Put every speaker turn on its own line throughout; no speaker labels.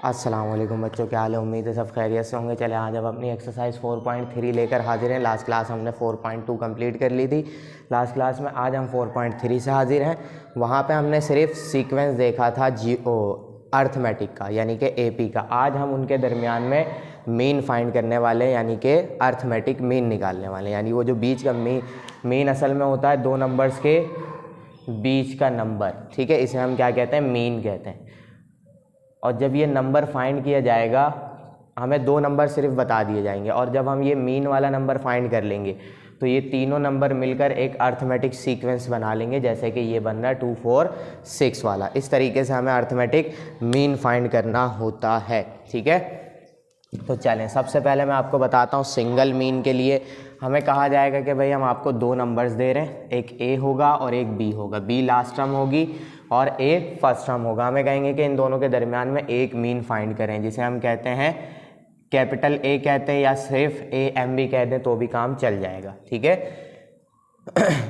अस्सलाम वालेकुम बच्चों, क्या हाल है। उम्मीद है सब खैरियत से होंगे। चले आज अब अपनी एक्सरसाइज 4.3 लेकर हाजिर हैं। लास्ट क्लास हमने 4.2 कंप्लीट कर ली थी। लास्ट क्लास में आज हम 4.3 से हाजिर हैं। वहाँ पे हमने सिर्फ सीक्वेंस देखा था अर्थमेटिक का यानी कि एपी का। आज हम उनके दरमियान में मीन फाइंड करने वाले हैं यानी कि अर्थमेटिक मीन निकालने वाले हैं। यानी वो जो बीच का मीन असल में होता है दो नंबर्स के बीच का नंबर, ठीक है। इसे हम क्या कहते हैं, मीन कहते हैं। और जब ये नंबर फाइंड किया जाएगा हमें दो नंबर सिर्फ बता दिए जाएंगे, और जब हम ये मीन वाला नंबर फाइंड कर लेंगे तो ये तीनों नंबर मिलकर एक अर्थमेटिक सीक्वेंस बना लेंगे, जैसे कि ये बन रहा है 2 4 6 वाला। इस तरीके से हमें अर्थमेटिक मीन फाइंड करना होता है, ठीक है। तो चलें, सबसे पहले मैं आपको बताता हूँ सिंगल मीन के लिए हमें कहा जाएगा कि भाई हम आपको दो नंबर्स दे रहे हैं, एक ए होगा और एक बी होगा। बी लास्ट टर्म होगी और ए फर्स्ट टर्म होगा। हमें कहेंगे कि इन दोनों के दरमियान में एक मीन फाइंड करें, जिसे हम कहते हैं कैपिटल ए कहते हैं, या सिर्फ ए एम भी कहते हैं तो भी काम चल जाएगा, ठीक है।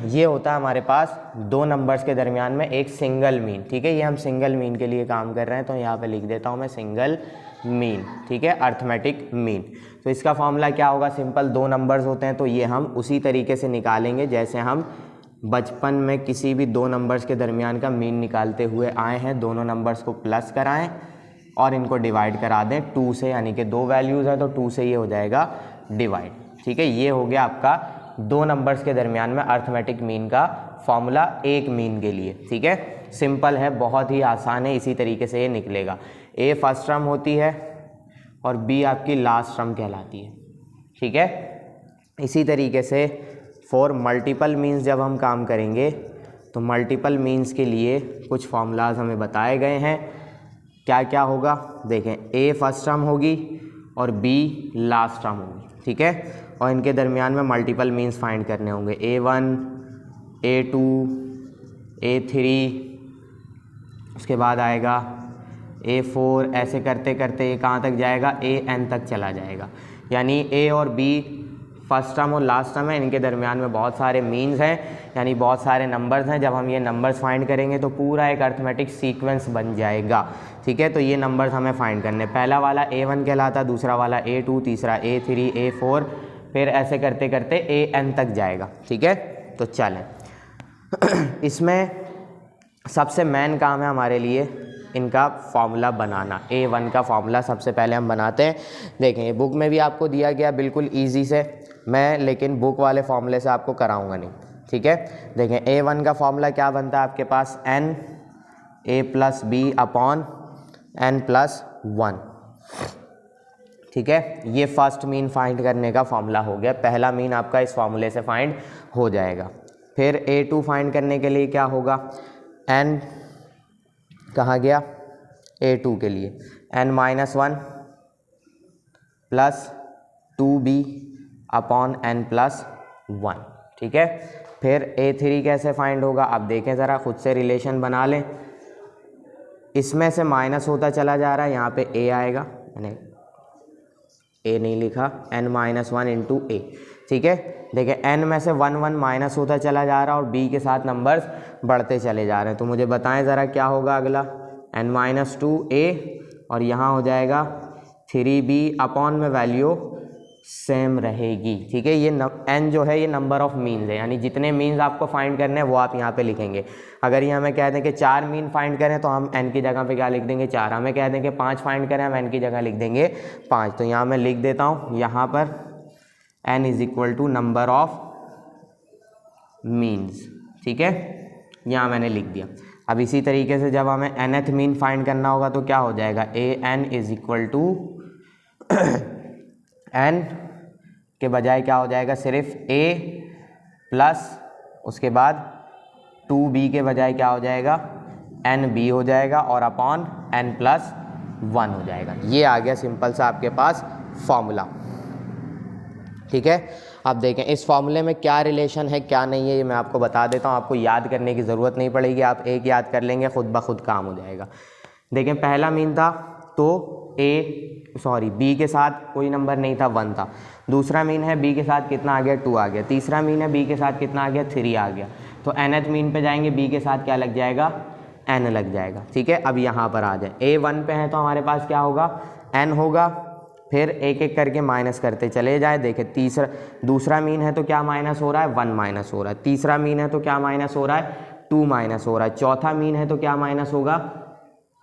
ये होता है हमारे पास दो नंबर्स के दरमियान में एक सिंगल मीन, ठीक है। ये हम सिंगल मीन के लिए काम कर रहे हैं, तो यहाँ पे लिख देता हूँ मैं सिंगल मीन, ठीक है, अर्थमेटिक मीन। तो इसका फॉर्मूला क्या होगा, सिंपल, दो नंबर्स होते हैं तो ये हम उसी तरीके से निकालेंगे जैसे हम बचपन में किसी भी दो नंबर्स के दरमियान का मीन निकालते हुए आए हैं। दोनों नंबर्स को प्लस कराएं और इनको डिवाइड करा दें 2 से, यानी कि दो वैल्यूज़ हैं तो 2 से ये हो जाएगा डिवाइड, ठीक है। ये हो गया आपका दो नंबर्स के दरमियान में अर्थमेटिक मीन का फॉर्मूला एक मीन के लिए, ठीक है। सिंपल है, बहुत ही आसान है, इसी तरीके से ये निकलेगा। ए फर्स्ट टर्म होती है और बी आपकी लास्ट टर्म कहलाती है, ठीक है। इसी तरीके से फॉर मल्टीपल मीन्स जब हम काम करेंगे तो मल्टीपल मीन्स के लिए कुछ फॉर्मूलाज हमें बताए गए हैं। क्या क्या होगा देखें, ए फर्स्ट टर्म होगी और बी लास्ट टर्म होगी, ठीक है। और इनके दरमियान में मल्टीपल मीन्स फाइंड करने होंगे, A1 A2 A3, उसके बाद आएगा A4, ऐसे करते करते ये कहाँ तक जाएगा, AN तक चला जाएगा। यानी ए और बी फर्स्ट टर्म और लास्ट टर्म है, इनके दरमियान में बहुत सारे मीन्स हैं, यानी बहुत सारे नंबर्स हैं। जब हम ये नंबर्स फाइंड करेंगे तो पूरा एक अर्थमेटिक सीक्वेंस बन जाएगा, ठीक है। तो ये नंबर्स हमें फाइंड करने, पहला वाला A1 कहलाता, दूसरा वाला A2, तीसरा A3 A4, फिर ऐसे करते करते AN तक जाएगा, ठीक है। तो चलें, इसमें सबसे मेन काम है हमारे लिए इनका फॉर्मूला बनाना। A1 का फॉर्मूला सबसे पहले हम बनाते हैं। देखें, ये बुक में भी आपको दिया गया बिल्कुल ईजी से, मैं लेकिन बुक वाले फॉर्मूले से आपको कराऊंगा नहीं, ठीक है। देखें, A1 का फॉर्मूला क्या बनता है आपके पास, n a plus B upon n plus 1, ठीक है। ये फर्स्ट मीन फाइंड करने का फॉर्मूला हो गया, पहला मीन आपका इस फॉर्मूले से फाइंड हो जाएगा। फिर A2 फाइंड करने के लिए क्या होगा, n कहाँ गया, A2 के लिए n-1 plus 2b upon n plus 1, ठीक है। फिर A3 कैसे फाइंड होगा, अब देखें ज़रा, खुद से रिलेशन बना लें। इसमें से माइनस होता चला जा रहा है, यहाँ पे a आएगा, मैंने a नहीं लिखा, n-1 इंटू a, ठीक है। देखिए n में से 1 1 माइनस होता चला जा रहा है और b के साथ नंबर्स बढ़ते चले जा रहे हैं। तो मुझे बताएं ज़रा क्या होगा अगला, n-2a और यहाँ हो जाएगा 3b अपॉन में वैल्यू सेम रहेगी, ठीक है। ये n जो है ये नंबर ऑफ मीन्स है, यानी जितने मीन्स आपको फाइंड करने हैं वो आप यहाँ पे लिखेंगे। अगर ये हमें कह दें कि 4 मीन फाइंड करें तो हम n की जगह पे क्या लिख देंगे, 4। हमें कह दें कि 5 फाइंड करें, हम n की जगह लिख देंगे 5। तो यहाँ मैं लिख देता हूँ, यहाँ पर n is equal to number of means, ठीक है, यहाँ मैंने लिख दिया। अब इसी तरीके से जब हमें nth मीन फाइंड करना होगा तो क्या हो जाएगा, an is equal to n के बजाय क्या हो जाएगा, सिर्फ a प्लस उसके बाद 2b के बजाय क्या हो जाएगा, nb हो जाएगा और अपॉन n प्लस 1 हो जाएगा। ये आ गया सिंपल सा आपके पास फॉर्मूला, ठीक है। अब देखें इस फॉर्मूले में क्या रिलेशन है क्या नहीं है, ये मैं आपको बता देता हूँ। आपको याद करने की ज़रूरत नहीं पड़ेगी, आप एक याद कर लेंगे, खुद ब खुद काम हो जाएगा। देखें, पहला मीन था तो बी के साथ कोई नंबर नहीं था, 1 था। दूसरा मीन है बी के साथ कितना आ गया, 2 आ गया। तीसरा मीन है बी के साथ कितना आ गया, 3 आ गया। तो nth मीन पे जाएंगे, बी के साथ क्या लग जाएगा, n लग जाएगा। ठीक है, अब यहाँ पर आ जाए, a 1 पे है तो हमारे पास क्या होगा, n होगा, फिर एक एक करके माइनस करते चले जाए। देखें दूसरा मीन है तो क्या माइनस हो रहा है, 1 माइनस हो रहा है। तीसरा मीन है तो क्या माइनस हो रहा है, 2 माइनस हो रहा है। चौथा मीन है तो क्या माइनस होगा,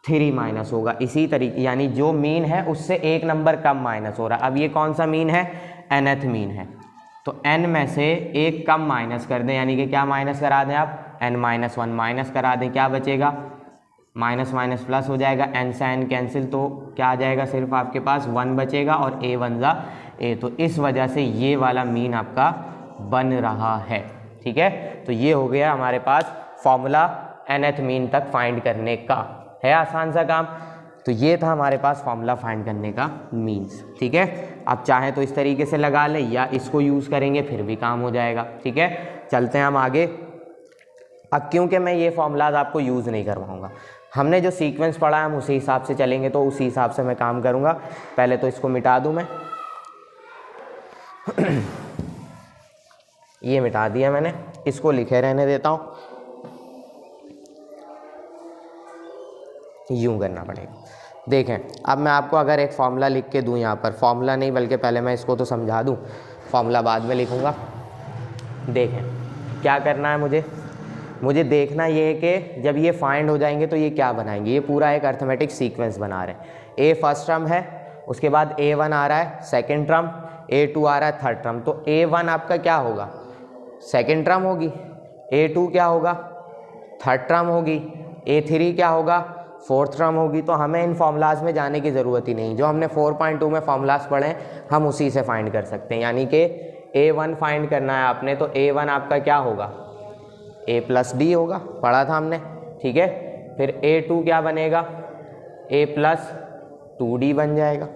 3 माइनस होगा। इसी तरीके यानी जो मीन है उससे एक नंबर कम माइनस हो रहा है। अब ये कौन सा मीन है, nth मीन है, तो n में से एक कम माइनस कर दें, यानी कि क्या माइनस करा दें आप, n-1 माइनस करा दें, क्या बचेगा, माइनस माइनस प्लस हो जाएगा, n से n कैंसिल, तो क्या आ जाएगा, सिर्फ आपके पास 1 बचेगा और a 1 जा a, तो इस वजह से ये वाला मीन आपका बन रहा है। ठीक है, तो ये हो गया हमारे पास फॉर्मूला nth मीन तक फाइंड करने का, है आसान सा काम। तो ये था हमारे पास फॉर्मूला फाइंड करने का मीन्स। ठीक है, आप चाहें तो इस तरीके से लगा लें या इसको यूज़ करेंगे फिर भी काम हो जाएगा। ठीक है, चलते हैं हम आगे। अब क्योंकि मैं ये फॉर्मूलाज आपको यूज़ नहीं करवाऊँगा, हमने जो सीक्वेंस पढ़ा है हम उसी हिसाब से चलेंगे, तो उसी हिसाब से मैं काम करूँगा। पहले तो इसको मिटा दूँ मैं ये मिटा दिया मैंने, इसको लिखे रहने देता हूँ, यूँ करना पड़ेगा। देखें, अब मैं आपको अगर एक फार्मूला लिख के दूँ यहाँ पर, फार्मूला नहीं बल्कि पहले मैं इसको तो समझा दूँ, फार्मूला बाद में लिखूँगा। देखें क्या करना है मुझे देखना ये है कि जब ये फाइंड हो जाएंगे तो ये क्या बनाएंगे, ये पूरा एक अर्थमेटिक सीक्वेंस बना रहे हैं। ए फर्स्ट टर्म है, उसके बाद A1 आ रहा है सेकेंड टर्म, A2 आ रहा है थर्ड टर्म, तो A1 आपका क्या होगा, सेकेंड टर्म होगी, A2 क्या होगा, थर्ड टर्म होगी, A3 क्या होगा, फोर्थ टर्म होगी। तो हमें इन फॉर्मूलाज में जाने की ज़रूरत ही नहीं, जो हमने 4.2 में फॉर्मूलाज पढ़े हैं हम उसी से फाइंड कर सकते हैं। यानी कि A1 फाइंड करना है आपने, तो A1 आपका क्या होगा, A प्लस D होगा, पढ़ा था हमने। ठीक है, फिर A2 क्या बनेगा, A प्लस 2D बन जाएगा।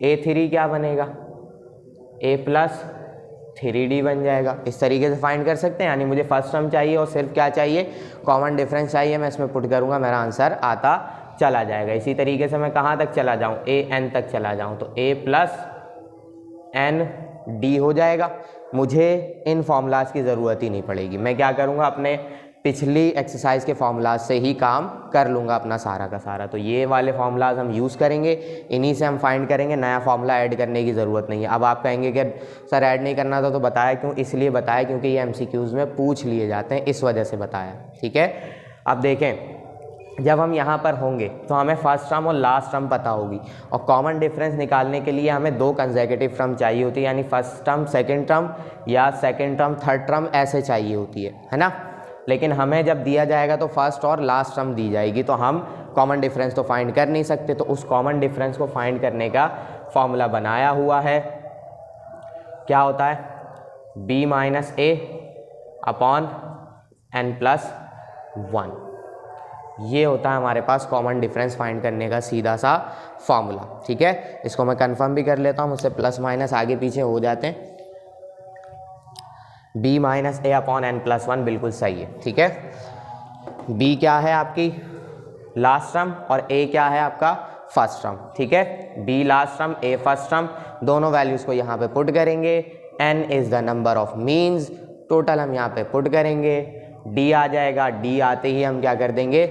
A3 क्या बनेगा, A प्लस 3D बन जाएगा। इस तरीके से फाइंड कर सकते हैं। यानी मुझे फर्स्ट टर्म चाहिए और सिर्फ क्या चाहिए, कॉमन डिफरेंस चाहिए, मैं इसमें पुट करूँगा, मेरा आंसर आता चला जाएगा। इसी तरीके से मैं कहाँ तक चला जाऊँ, AN तक चला जाऊँ, तो A प्लस ND हो जाएगा। मुझे इन फॉर्मूलाज की ज़रूरत ही नहीं पड़ेगी, मैं क्या करूँगा, अपने पिछली एक्सरसाइज के फॉर्मूलाज से ही काम कर लूँगा अपना सारा का सारा। तो ये वाले फॉर्मूलाज हम यूज़ करेंगे, इन्हीं से हम फाइंड करेंगे, नया फॉर्मूला ऐड करने की ज़रूरत नहीं है। अब आप कहेंगे कि सर ऐड नहीं करना था, तो बताया क्यों, इसलिए बताया क्योंकि ये MCQs में पूछ लिए जाते हैं, इस वजह से बताया। ठीक है, अब देखें, जब हम यहाँ पर होंगे तो हमें फर्स्ट टर्म और लास्ट टर्म पता होगी, और कॉमन डिफरेंस निकालने के लिए हमें 2 कंसेक्यूटिव टर्म चाहिए होती है, यानी फर्स्ट टर्म सेकंड टर्म या सेकंड टर्म थर्ड टर्म ऐसे चाहिए होती है ना। लेकिन हमें जब दिया जाएगा तो फर्स्ट और लास्ट टर्म दी जाएगी, तो हम कॉमन डिफरेंस तो फाइंड कर नहीं सकते। तो उस कॉमन डिफरेंस को फाइंड करने का फॉर्मूला बनाया हुआ है, क्या होता है, B minus A upon N plus 1। ये होता है हमारे पास कॉमन डिफरेंस फाइंड करने का सीधा सा फॉर्मूला। ठीक है, इसको मैं कंफर्म भी कर लेता हूँ, मुझसे प्लस माइनस आगे पीछे हो जाते हैं। B minus A upon N plus 1 बिल्कुल सही है। ठीक है, B क्या है आपकी लास्ट टर्म और A क्या है आपका फर्स्ट टर्म। ठीक है, B last term A first term, दोनों वैल्यूज़ को यहाँ पे पुट करेंगे। N is the number of means, total हम यहाँ पे पुट करेंगे, D आ जाएगा, D आते ही हम क्या कर देंगे,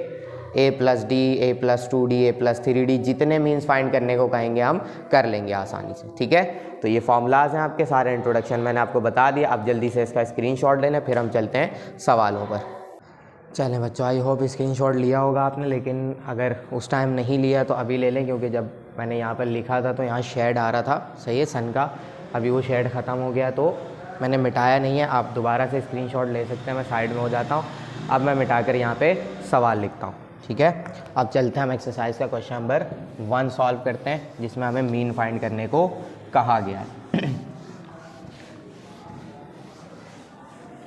A plus D, A plus 2D, A plus 3D, जितने मीन्स फाइंड करने को कहेंगे हम कर लेंगे आसानी से। ठीक है, तो ये फॉर्मूलाज हैं आपके सारे, इंट्रोडक्शन मैंने आपको बता दिया। अब जल्दी से इसका स्क्रीनशॉट लेना, फिर हम चलते हैं सवालों पर। चलें बच्चों, आई होप स्क्रीनशॉट लिया होगा आपने, लेकिन अगर उस टाइम नहीं लिया तो अभी ले लें, क्योंकि जब मैंने यहाँ पर लिखा था तो यहाँ शेड आ रहा था, सही है, सन का। अभी वो शेड ख़त्म हो गया तो मैंने मिटाया नहीं है, आप दोबारा से स्क्रीनशॉट ले सकते हैं। मैं साइड में हो जाता हूँ, अब मैं मिटा कर यहाँ पे सवाल लिखता हूँ। ठीक है, अब चलते हैं हम एक्सरसाइज का क्वेश्चन नंबर 1 सॉल्व करते हैं, जिसमें हमें मीन फाइंड करने को कहा गया है।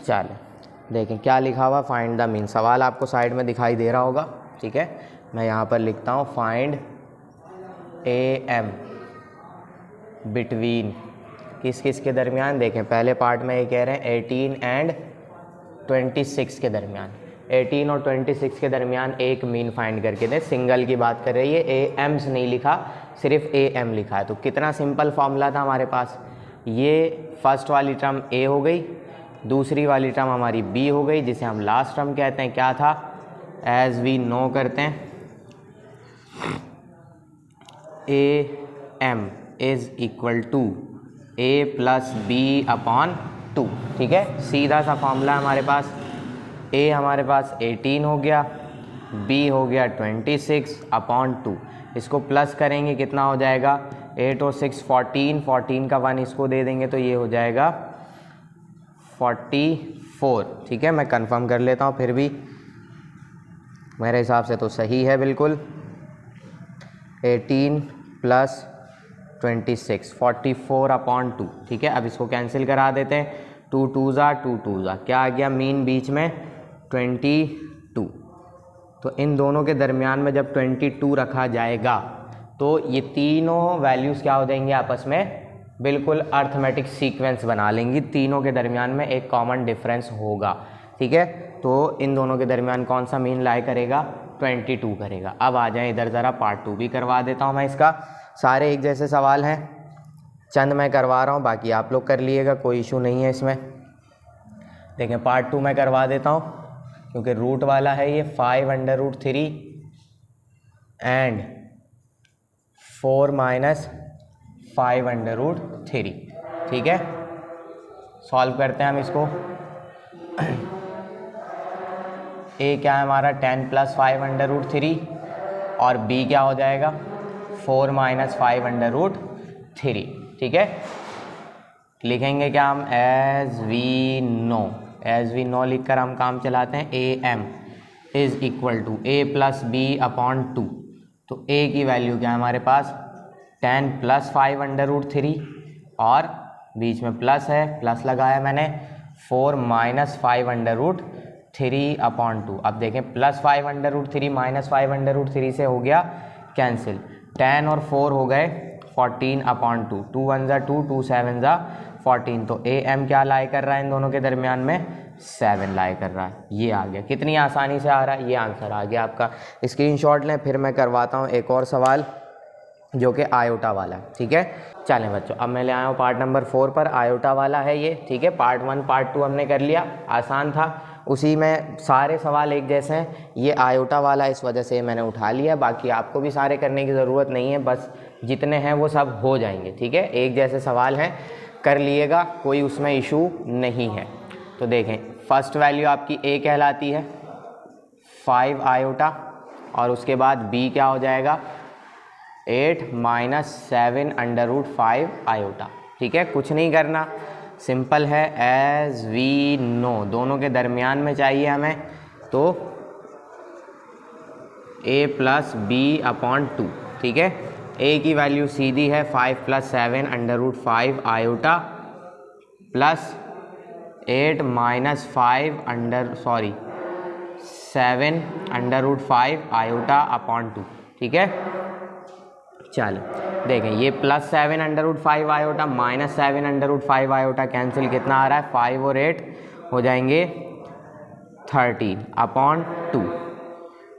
चलें देखें क्या लिखा हुआ, फाइंड द मीन। सवाल आपको साइड में दिखाई दे रहा होगा। ठीक है, मैं यहाँ पर लिखता हूँ फाइंड AM बिटवीन किस किस के दरमियान। देखें पहले पार्ट में ये कह रहे हैं 18 एंड 26 के दरमियान, 18 और 26 के दरमियान एक मीन फाइंड करके दें। सिंगल की बात कर रही है, AMs नहीं लिखा, सिर्फ AM लिखा है। तो कितना सिंपल फॉर्मूला था हमारे पास, ये फर्स्ट वाली टर्म A हो गई, दूसरी वाली टर्म हमारी B हो गई, जिसे हम लास्ट टर्म कहते हैं, क्या था एज वी नो करते हैं A M is equal to A plus B upon 2, ठीक है। सीधा सा फॉर्मूला हमारे पास, ए हमारे पास 18 हो गया, बी हो गया 26 अपॉन 2, इसको प्लस करेंगे कितना हो जाएगा, 8 और 6 14, 14 का 1 इसको दे देंगे तो ये हो जाएगा 44, ठीक है। मैं कंफर्म कर लेता हूँ, फिर भी मेरे हिसाब से तो सही है बिल्कुल। 18 प्लस 26 44 अपॉन 2, ठीक है। अब इसको कैंसिल करा देते हैं, 2 2 ज़ा 2 2 ज़ा, क्या आ गया मीन बीच में 22। तो इन दोनों के दरमियान में जब 22 रखा जाएगा तो ये तीनों वैल्यूज़ क्या हो जाएंगी आपस में, बिल्कुल अर्थमेटिक सीक्वेंस बना लेंगी, तीनों के दरमियान में एक कॉमन डिफरेंस होगा, ठीक है। तो इन दोनों के दरमियान कौन सा मीन लाई करेगा, 22 करेगा। अब आ जाए इधर ज़रा, पार्ट 2 भी करवा देता हूँ मैं इसका। सारे एक जैसे सवाल हैं, चंद मैं करवा रहा हूँ, बाकी आप लोग कर लीजिएगा, कोई इशू नहीं है इसमें। देखें पार्ट 2 मैं करवा देता हूँ, क्योंकि रूट वाला है ये 5√3 एंड 4 माइनस 5√3, ठीक है। सॉल्व करते हैं हम इसको। ए क्या है हमारा 10 प्लस 5√3 और बी क्या हो जाएगा 4 माइनस 5√3, ठीक है। लिखेंगे क्या हम, एज वी नो लिखकर हम काम चलाते हैं। A M is equal to A plus B upon 2, तो ए की वैल्यू क्या है हमारे पास 10 प्लस 5√3 और बीच में प्लस है, प्लस लगाया मैंने, 4 माइनस 5√3 अपॉन 2। अब देखें प्लस 5√3 माइनस 5√3 से हो गया कैंसिल, 10 और 4 हो गए 14 अपॉन 2, 2 1 ज़ा 2, 2 7 ज़ा 14। तो ए एम क्या लाई कर रहा है इन दोनों के दरमियान में, 7 लाई कर रहा है। ये आ गया, कितनी आसानी से आ रहा है, ये आंसर आ गया आपका। स्क्रीनशॉट लें, फिर मैं करवाता हूँ एक और सवाल जो कि आयोटा वाला है, ठीक है। चलें बच्चों, अब मैं ले आया हूँ पार्ट नंबर 4 पर, आयोटा वाला है ये, ठीक है। पार्ट 1 पार्ट 2 हमने कर लिया, आसान था, उसी में सारे सवाल एक जैसे हैं। ये आयोटा वाला इस वजह से मैंने उठा लिया, बाकी आपको भी सारे करने की ज़रूरत नहीं है, बस जितने हैं वो सब हो जाएंगे, ठीक है। एक जैसे सवाल हैं, कर लिएगा, कोई उसमें इशू नहीं है। तो देखें फर्स्ट वैल्यू आपकी ए कहलाती है 5 आयोटा, और उसके बाद बी क्या हो जाएगा 8 माइनस 7√5 आयोटा, ठीक है। कुछ नहीं करना, सिंपल है, एज वी नो, दोनों के दरमियान में चाहिए हमें, तो a प्लस बी अपॉन 2, ठीक है। a की वैल्यू सीधी है 5 plus 7√5 iota plus 8 minus 7√5 iota upon 2, ठीक है। चलो देखें, ये plus 7√5 iota minus 7√5 iota cancel, कितना आ रहा है 5 और 8 हो जाएंगे 13 अपॉन 2,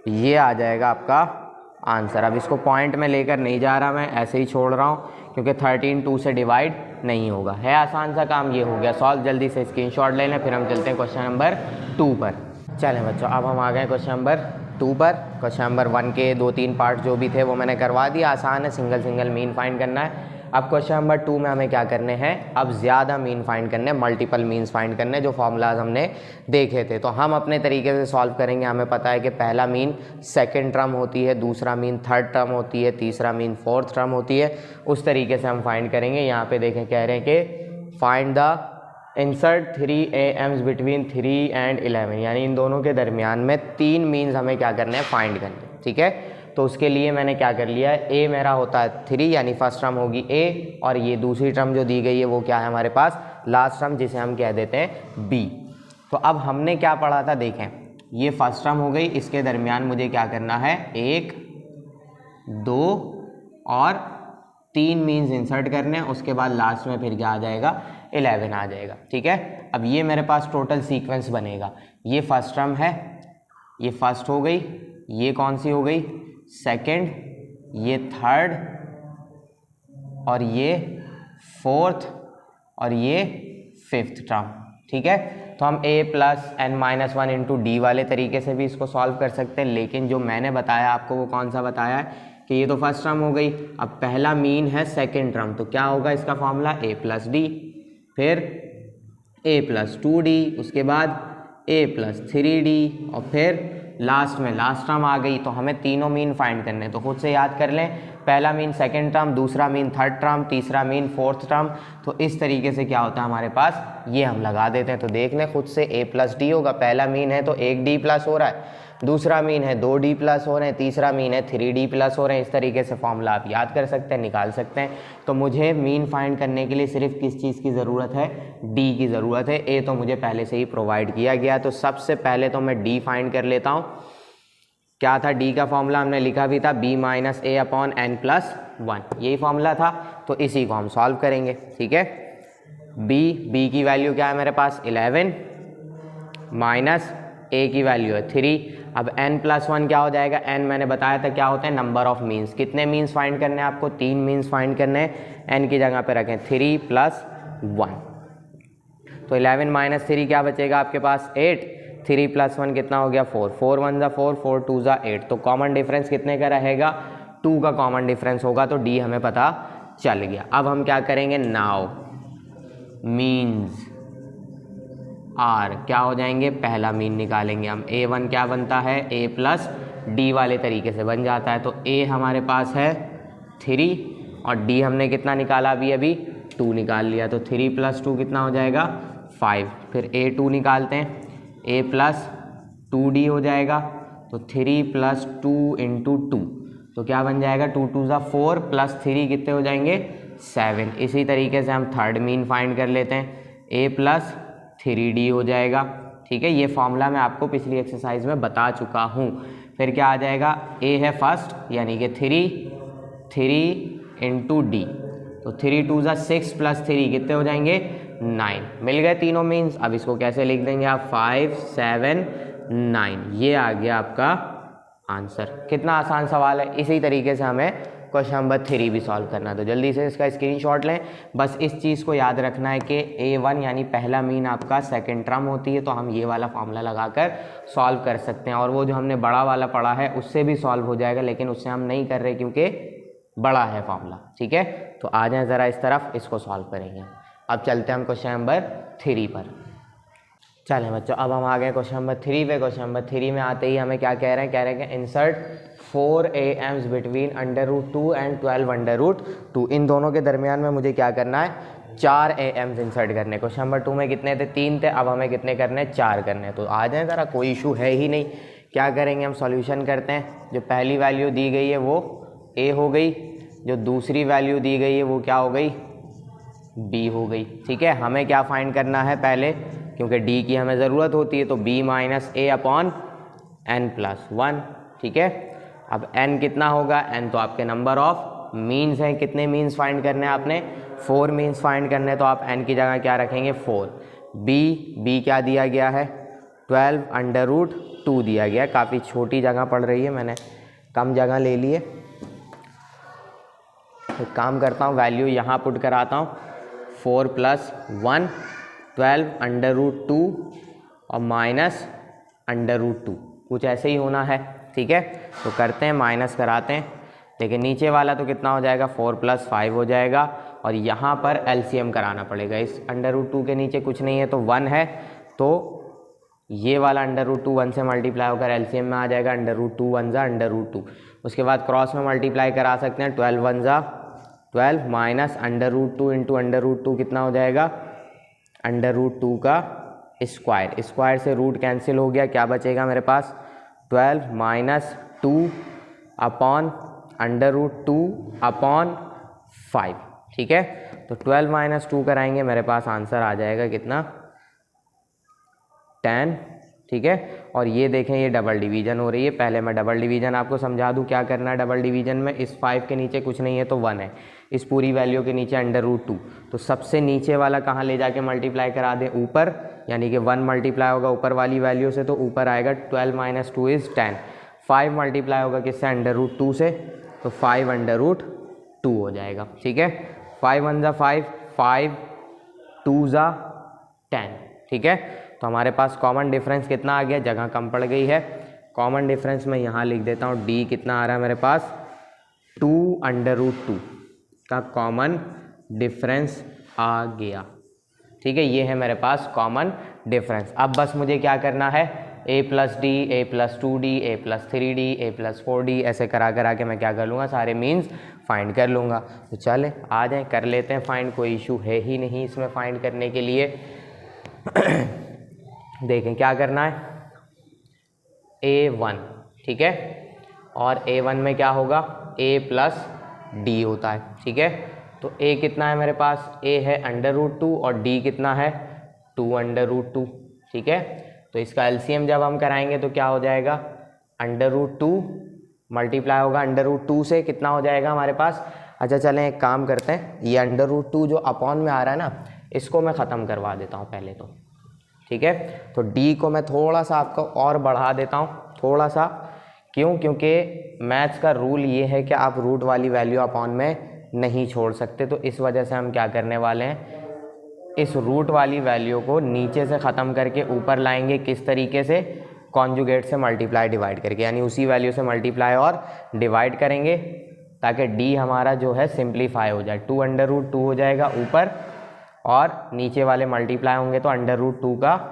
ये आ जाएगा आपका आंसर। अब इसको पॉइंट में लेकर नहीं जा रहा मैं, ऐसे ही छोड़ रहा हूँ, क्योंकि 13 2 से डिवाइड नहीं होगा। है आसान सा काम, ये हो गया सॉल्व। जल्दी से स्क्रीनशॉट ले लें, फिर हम चलते हैं क्वेश्चन नंबर 2 पर। चलें बच्चों, अब हम आ गए क्वेश्चन नंबर 2 पर। क्वेश्चन नंबर 1 के 2-3 पार्ट जो भी थे वो मैंने करवा दिया, आसान है, सिंगल मीन फाइंड करना है। अब क्वेश्चन नंबर 2 में हमें क्या करने हैं, अब ज़्यादा मीन फाइंड करने हैं, मल्टीपल मीन्स फाइंड करने हैं, जो फॉर्मूलाज हमने देखे थे। तो हम अपने तरीके से सॉल्व करेंगे। हमें पता है कि पहला मीन सेकंड टर्म होती है, दूसरा मीन थर्ड टर्म होती है, तीसरा मीन फोर्थ टर्म होती है, उस तरीके से हम फाइंड करेंगे। यहाँ पे देखें कह रहे हैं कि find the insert 3 AMs between 3 and 11, यानी इन दोनों के दरमियान में 3 मीन्स हमें क्या करना है, फाइंड करने, ठीक है। तो उसके लिए मैंने क्या कर लिया है, ए मेरा होता है 3, यानी फर्स्ट टर्म होगी ए, और ये दूसरी टर्म जो दी गई है वो क्या है हमारे पास, लास्ट टर्म, जिसे हम कह देते हैं बी। तो अब हमने क्या पढ़ा था, देखें ये फर्स्ट टर्म हो गई, इसके दरमियान मुझे क्या करना है, 1 2 और 3 मीन्स इंसर्ट करने हैं, उसके बाद लास्ट में फिर क्या आ जाएगा, 11 आ जाएगा, ठीक है। अब ये मेरे पास टोटल सीक्वेंस बनेगा, ये फर्स्ट टर्म है, ये फर्स्ट हो गई, ये कौन सी हो गई, सेकंड, ये थर्ड, और ये फोर्थ, और ये फिफ्थ टर्म, ठीक है। तो हम a plus N minus one into D वाले तरीके से भी इसको सॉल्व कर सकते हैं, लेकिन जो मैंने बताया आपको वो कौन सा बताया है कि ये तो फर्स्ट टर्म हो गई, अब पहला मीन है सेकेंड टर्म, तो क्या होगा इसका फॉर्मूला a प्लस डी, फिर a प्लस टू डी, उसके बाद a प्लस थ्री डी, और फिर लास्ट में लास्ट टर्म आ गई। तो हमें तीनों मीन फाइंड करने, तो खुद से याद कर लें, पहला मीन सेकंड टर्म, दूसरा मीन थर्ड टर्म, तीसरा मीन फोर्थ टर्म। तो इस तरीके से क्या होता है हमारे पास, ये हम लगा देते हैं। तो देख लें खुद से, a प्लस डी होगा, पहला मीन है तो एक डी प्लस हो रहा है, दूसरा मीन है दो डी प्लस हो रहे हैं, तीसरा मीन है थ्री डी प्लस हो रहे हैं। इस तरीके से फॉर्मूला आप याद कर सकते हैं, निकाल सकते हैं। तो मुझे मीन फाइंड करने के लिए सिर्फ किस चीज़ की ज़रूरत है, डी की ज़रूरत है। ए तो मुझे पहले से ही प्रोवाइड किया गया, तो सबसे पहले तो मैं डी फाइंड कर लेता हूँ। क्या था डी का फॉर्मूला, हमने लिखा भी था b माइनस ए अपॉन एन प्लस वन, यही फॉर्मूला था। तो इसी को हम सॉल्व करेंगे, ठीक है। b की वैल्यू क्या है मेरे पास 11 माइनस a की वैल्यू है 3। अब n प्लस वन क्या हो जाएगा, n मैंने बताया था क्या होता है, नंबर ऑफ मीन्स। कितने मीन्स फाइंड करने हैं आपको, 3 मीन्स फाइंड करने हैं। n की जगह पे रखें 3 प्लस 1, तो 11 माइनस 3 क्या बचेगा आपके पास 8, 3 प्लस 1 कितना हो गया 4, 4 1 ज़ा 4, 4 2 ज़ा 8। तो कॉमन डिफरेंस कितने का रहेगा, 2 का कॉमन डिफरेंस होगा, तो डी हमें पता चल गया। अब हम क्या करेंगे, नाउ मीन्स आर क्या हो जाएंगे, पहला मीन निकालेंगे हम। a1 क्या बनता है, a प्लस डी वाले तरीके से बन जाता है। तो a हमारे पास है 3 और d हमने कितना निकाला अभी 2 निकाल लिया, तो 3 प्लस 2 कितना हो जाएगा 5। फिर a2 निकालते हैं, a प्लस 2d हो जाएगा, तो 3 प्लस 2 इंटू 2, तो क्या बन जाएगा 2 2 ज़ा 4 प्लस 3 कितने हो जाएंगे 7। इसी तरीके से हम थर्ड मीन फाइंड कर लेते हैं, a प्लस 3d हो जाएगा, ठीक है। ये फॉर्मूला मैं आपको पिछली एक्सरसाइज में बता चुका हूँ। फिर क्या आ जाएगा, a है फर्स्ट यानी कि 3 इंटू डी, तो 3 2 ज़ा 6 प्लस 3 कितने हो जाएंगे 9। मिल गए तीनों मीन्स। अब इसको कैसे लिख देंगे आप, 5 7 9, ये आ गया आपका आंसर। कितना आसान सवाल है। इसी तरीके से हमें क्वेश्चन नंबर 3 भी सॉल्व करना है, तो जल्दी से इसका स्क्रीनशॉट लें। बस इस चीज़ को याद रखना है कि a1 यानी पहला मीन आपका सेकंड टर्म होती है, तो हम ये वाला फॉर्मूला लगाकर सॉल्व कर सकते हैं। और वो जो हमने बड़ा वाला पढ़ा है उससे भी सॉल्व हो जाएगा, लेकिन उससे हम नहीं कर रहे क्योंकि बड़ा है फॉर्मूला, ठीक है। तो आ जाएँ ज़रा इस तरफ, इसको सॉल्व करेंगे। अब चलते हैं हम क्वेश्चन नंबर 3 पर। चलें बच्चों, अब हम आ गए क्वेश्चन नंबर 3 पे। क्वेश्चन नंबर 3 में आते ही हमें क्या कह रहे हैं कि इंसर्ट 4 AMs बिटवीन √2 एंड 12 √2। इन दोनों के दरमियान में मुझे क्या करना है, 4 AMs इंसर्ट करने। क्वेश्चन नंबर 2 में कितने थे, 3 थे, अब हमें कितने करने हैं, 4 करने। तो आ जाएं ज़रा, कोई इशू है ही नहीं। क्या करेंगे हम, सॉल्यूशन करते हैं। जो पहली वैल्यू दी गई है वो A हो गई, जो दूसरी वैल्यू दी गई है वो क्या हो गई, B हो गई, ठीक है। हमें क्या फाइंड करना है पहले, क्योंकि D की हमें ज़रूरत होती है, तो b माइनस ए अपॉन एन प्लस 1, ठीक है। अब n कितना होगा, n तो आपके नंबर ऑफ मीन्स हैं। कितने मीन्स फाइंड करने हैं आपने, 4 मीन्स फाइंड करने हैं, तो आप n की जगह क्या रखेंगे 4। b क्या दिया गया है 12 √2 दिया गया है। काफ़ी छोटी जगह पड़ रही है, मैंने कम जगह ले ली है। एक काम करता हूँ, वैल्यू यहाँ पुट कराता हूँ, 4 प्लस 1 12 √2 और माइनस √2, कुछ ऐसे ही होना है, ठीक है। तो करते हैं, माइनस कराते हैं। देखिए नीचे वाला तो कितना हो जाएगा 4 प्लस 5 हो जाएगा, और यहाँ पर LCM कराना पड़ेगा। इस √2 के नीचे कुछ नहीं है तो 1 है, तो ये वाला √2 1 से मल्टीप्लाई होकर LCM में आ जाएगा, √2 1 ज़ा √2। उसके बाद क्रॉस में मल्टीप्लाई करा सकते हैं, 12 1 ज़ा 12 माइनस √2 इंटू √2 कितना हो जाएगा √2 का स्क्वायर। स्क्वायर से रूट कैंसिल हो गया, क्या बचेगा मेरे पास 12 माइनस 2 अपॉन √2 अपॉन 5, ठीक है। तो 12 माइनस 2 कराएंगे, मेरे पास आंसर आ जाएगा कितना 10, ठीक है। और ये देखें, ये डबल डिवीज़न हो रही है। पहले मैं डबल डिवीज़न आपको समझा दूं, क्या करना है डबल डिवीज़न में। इस 5 के नीचे कुछ नहीं है तो 1 है, इस पूरी वैल्यू के नीचे √2, तो सबसे नीचे वाला कहाँ ले जाके मल्टीप्लाई करा दें, ऊपर, यानी कि 1 मल्टीप्लाई होगा ऊपर वाली वैल्यू से, तो ऊपर आएगा 12 माइनस 2 इज़ 10। 5 मल्टीप्लाई होगा किससे, √2 से, तो 5 √2 हो जाएगा, ठीक है। 5 1 ज़ा 5, 5 2 ज़ा 10, ठीक है। तो तो हमारे पास कॉमन डिफरेंस कितना आ गया, जगह कम पड़ गई है। कॉमन डिफरेंस मैं यहाँ लिख देता हूँ, डी कितना आ रहा है मेरे पास 2√2 का कॉमन डिफरेंस आ गया। ठीक है, ये है मेरे पास कॉमन डिफरेंस। अब बस मुझे क्या करना है, a+d, a+2d, a+3d, a+4d ऐसे करा के मैं क्या कर लूँगा, सारे मीन्स फाइंड कर लूँगा। तो चले आ जाएँ, कर लेते हैं फाइंड, कोई इशू है ही नहीं इसमें फाइंड करने के लिए। देखें क्या करना है, a1, ठीक है, और a1 में क्या होगा, a+d होता है। ठीक है, तो a कितना है मेरे पास, a है √2 और d कितना है 2√2। ठीक है, तो इसका एलसीएम जब हम कराएंगे तो क्या हो जाएगा, √2 मल्टीप्लाई होगा √2 से, कितना हो जाएगा हमारे पास। अच्छा चलें एक काम करते हैं, ये √2 जो अपॉन में आ रहा है ना, इसको मैं ख़त्म करवा देता हूँ पहले तो। ठीक है, तो d को मैं थोड़ा सा आपको और बढ़ा देता हूँ, थोड़ा सा, क्यों, क्योंकि मैथ्स का रूल ये है कि आप रूट वाली वैल्यू अपॉन में नहीं छोड़ सकते। तो इस वजह से हम क्या करने वाले हैं, इस रूट वाली वैल्यू को नीचे से ख़त्म करके ऊपर लाएंगे। किस तरीके से, कॉन्जुगेट से मल्टीप्लाई डिवाइड करके, यानी उसी वैल्यू से मल्टीप्लाई और डिवाइड करेंगे ताकि d हमारा जो है सिंप्लीफाई हो जाए। 2√2 हो जाएगा ऊपर, और नीचे वाले मल्टीप्लाई होंगे तो √2 का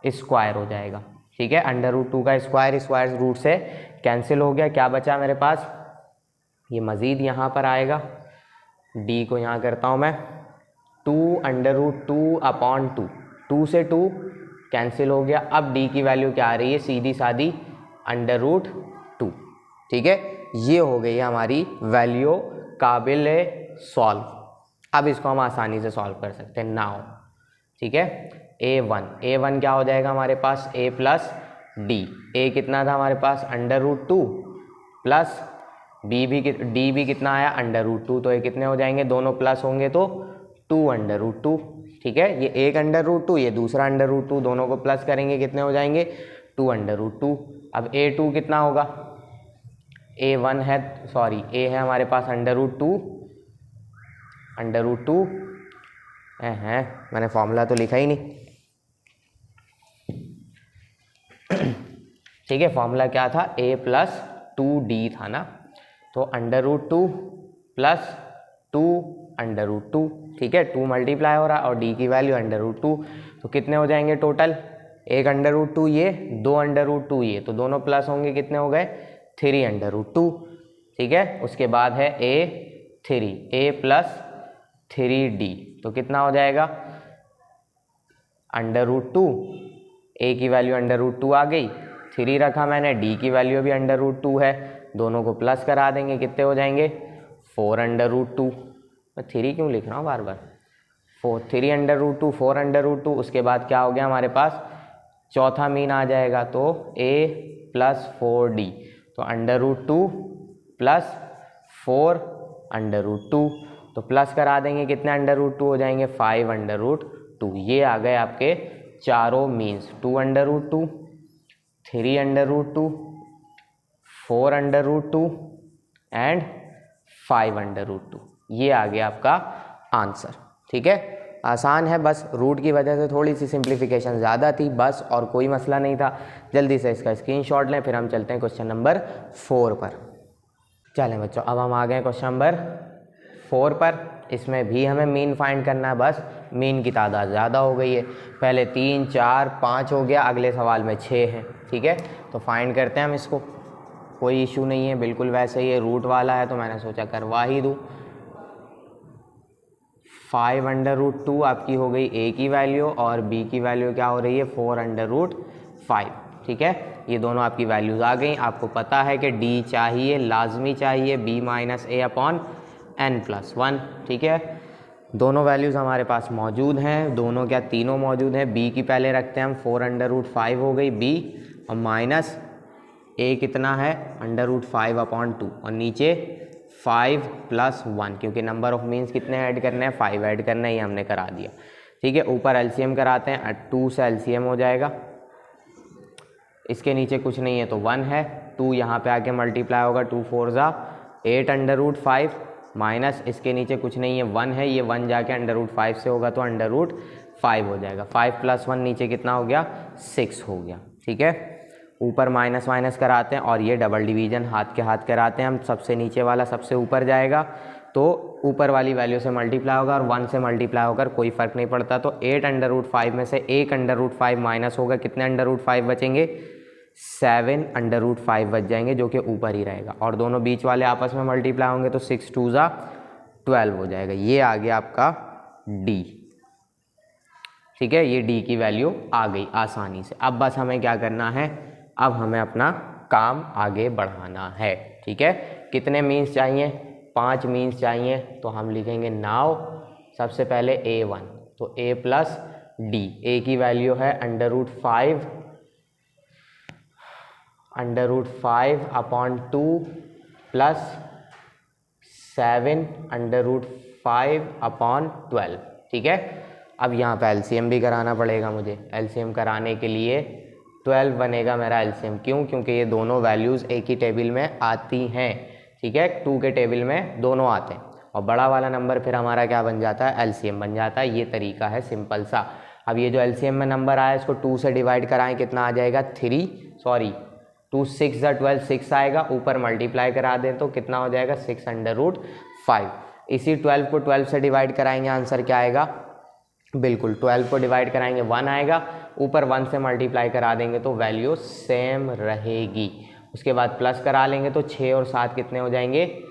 स्क्वायर हो जाएगा। ठीक है, √2 का स्क्वायर रूट से कैंसिल हो गया, क्या बचा मेरे पास, ये मज़ीद यहाँ पर आएगा, d को यहाँ करता हूँ मैं 2√2/2, 2 से 2 कैंसिल हो गया। अब d की वैल्यू क्या आ रही है, सीधी सादी √2। ठीक है, ये हो गई है हमारी वैल्यू काबिल सॉल्व। अब इसको हम आसानी से सॉल्व कर सकते हैं नाउ। ठीक है, a1 क्या हो जाएगा हमारे पास, a+d, a कितना था हमारे पास √2 प्लस d भी कितना आया √2, तो ये कितने हो जाएंगे, दोनों प्लस होंगे तो 2√2। ठीक है, ये एक √2, ये दूसरा √2, दोनों को प्लस करेंगे कितने हो जाएंगे 2√2। अब a2 कितना होगा, a1 है, सॉरी a है हमारे पास √2 है, मैंने फॉर्मूला तो लिखा ही नहीं। ठीक है, फॉर्मूला क्या था, a+2d था ना, तो √2 प्लस 2√2। ठीक है, 2 मल्टीप्लाई हो रहा है और d की वैल्यू √2, तो कितने हो जाएंगे टोटल, एक √2 ये, 2√2 ये, तो दोनों प्लस होंगे, कितने हो गए 3√2। ठीक है, उसके बाद है a+3d, तो कितना हो जाएगा √2, a की वैल्यू √2 आ गई, 3 रखा मैंने, d की वैल्यू भी √2 है, दोनों को प्लस करा देंगे, कितने हो जाएंगे 4√2। मैं 3 क्यों लिख रहा हूँ बार बार, 3√2 4√2। उसके बाद क्या हो गया हमारे पास, चौथा मीन आ जाएगा, तो a+4d, तो √2 प्लस 4√2, तो प्लस करा देंगे, कितने √2 हो जाएंगे 5√2। ये आ गए आपके चारों मीन्स, 2√2, 3√2, 4√2 एंड 5√2। ये आ गया आपका आंसर। ठीक है, आसान है, बस रूट की वजह से थोड़ी सी सिंप्लीफिकेशन ज़्यादा थी बस, और कोई मसला नहीं था। जल्दी से इसका स्क्रीनशॉट लें, फिर हम चलते हैं क्वेश्चन नंबर 4 पर। चलें बच्चों, अब हम आ गए क्वेश्चन नंबर 4 पर। इसमें भी हमें मीन फाइंड करना है, बस मीन की तादाद ज़्यादा हो गई है, पहले 3 4 5 हो गया, अगले सवाल में 6 है। ठीक है, तो फाइंड करते हैं हम इसको, कोई इशू नहीं है, बिल्कुल वैसे ही रूट वाला है तो मैंने सोचा करवा ही दूँ। 5√2 आपकी हो गई a की वैल्यू, और b की वैल्यू क्या हो रही है 4√5। ठीक है, ये दोनों आपकी वैल्यूज़ आ गई। आपको पता है कि d चाहिए, लाजमी चाहिए b-a/n+1। ठीक है, दोनों वैल्यूज़ हमारे पास मौजूद हैं, दोनों क्या तीनों मौजूद हैं। b की पहले रखते हैं हम, 4√5 हो गई b, और माइनस a कितना है √5/2, और नीचे 5 + 1, क्योंकि नंबर ऑफ मीन्स कितने ऐड करने हैं 5 ऐड करना है, ये हमने करा दिया। ठीक है, ऊपर एलसीएम कराते हैं, 2 से एलसीएम हो जाएगा, इसके नीचे कुछ नहीं है तो 1 है, 2 यहाँ पे आके मल्टीप्लाई होगा, 2 4 ज़ा 8√5 माइनस इसके नीचे कुछ नहीं है 1 है, ये 1 जाके √5 से होगा तो 5 हो जाएगा। 5 + 1 नीचे कितना हो गया, 6 हो गया। ठीक है, ऊपर माइनस माइनस कराते हैं और ये डबल डिवीजन हाथ के हाथ कराते हैं हम, सबसे नीचे वाला सबसे ऊपर जाएगा तो ऊपर वाली वैल्यू से मल्टीप्लाई होगा और 1 से मल्टीप्लाई होकर कोई फ़र्क नहीं पड़ता। तो 8√5 में से एक √5 माइनस होगा, कितने √5 बचेंगे, 7√5 बच जाएंगे जो कि ऊपर ही रहेगा और दोनों बीच वाले आपस में मल्टीप्लाई होंगे तो 6 2 ज़ा 12 हो जाएगा। ये आ गया आपका डी। ठीक है, ये डी की वैल्यू आ गई आसानी से। अब बस हमें क्या करना है, अब हमें अपना काम आगे बढ़ाना है। ठीक है, कितने मीन्स चाहिए, 5 मीन्स चाहिए। तो हम लिखेंगे नाउ सबसे पहले a1, तो a + d, a की वैल्यू है √5 √5/2 + 7√5/12। ठीक है, अब यहाँ पे एलसीएम भी कराना पड़ेगा मुझे। एलसीएम कराने के लिए 12 बनेगा मेरा एलसीएम। क्यों, क्योंकि ये दोनों वैल्यूज़ एक ही टेबल में आती हैं। ठीक है, 2 के टेबल में दोनों आते हैं और बड़ा वाला नंबर फिर हमारा क्या बन जाता है, एलसीएम बन जाता है। ये तरीका है सिंपल सा। अब ये जो एलसीएम में नंबर आया इसको 2 से डिवाइड कराएं, कितना आ जाएगा 2 6 ज़ा 12, 6 आएगा, ऊपर मल्टीप्लाई करा दें तो कितना हो जाएगा 6√5। इसी 12 को 12 से डिवाइड कराएंगे, आंसर क्या आएगा, बिल्कुल 12 को डिवाइड कराएंगे 1 आएगा, ऊपर 1 से मल्टीप्लाई करा देंगे तो वैल्यू सेम रहेगी। उसके बाद प्लस करा लेंगे तो 6 और 7 कितने हो जाएंगे,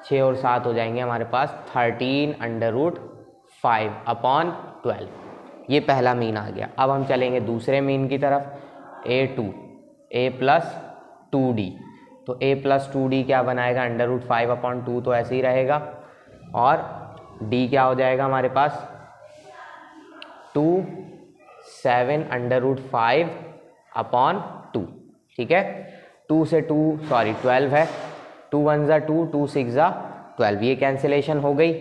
6 और 7 हो जाएंगे हमारे पास 13√5/12। ये पहला मीन आ गया। अब हम चलेंगे दूसरे मीन की तरफ, a2, a + 2d। तो a + 2d क्या बनाएगा, √5/2 तो ऐसे ही रहेगा और d क्या हो जाएगा हमारे पास 7√5/2। ठीक है, 2 से 12 है, 2 1 ज़ा 2, 2 6 ज़ा 12, ये कैंसिलेशन हो गई।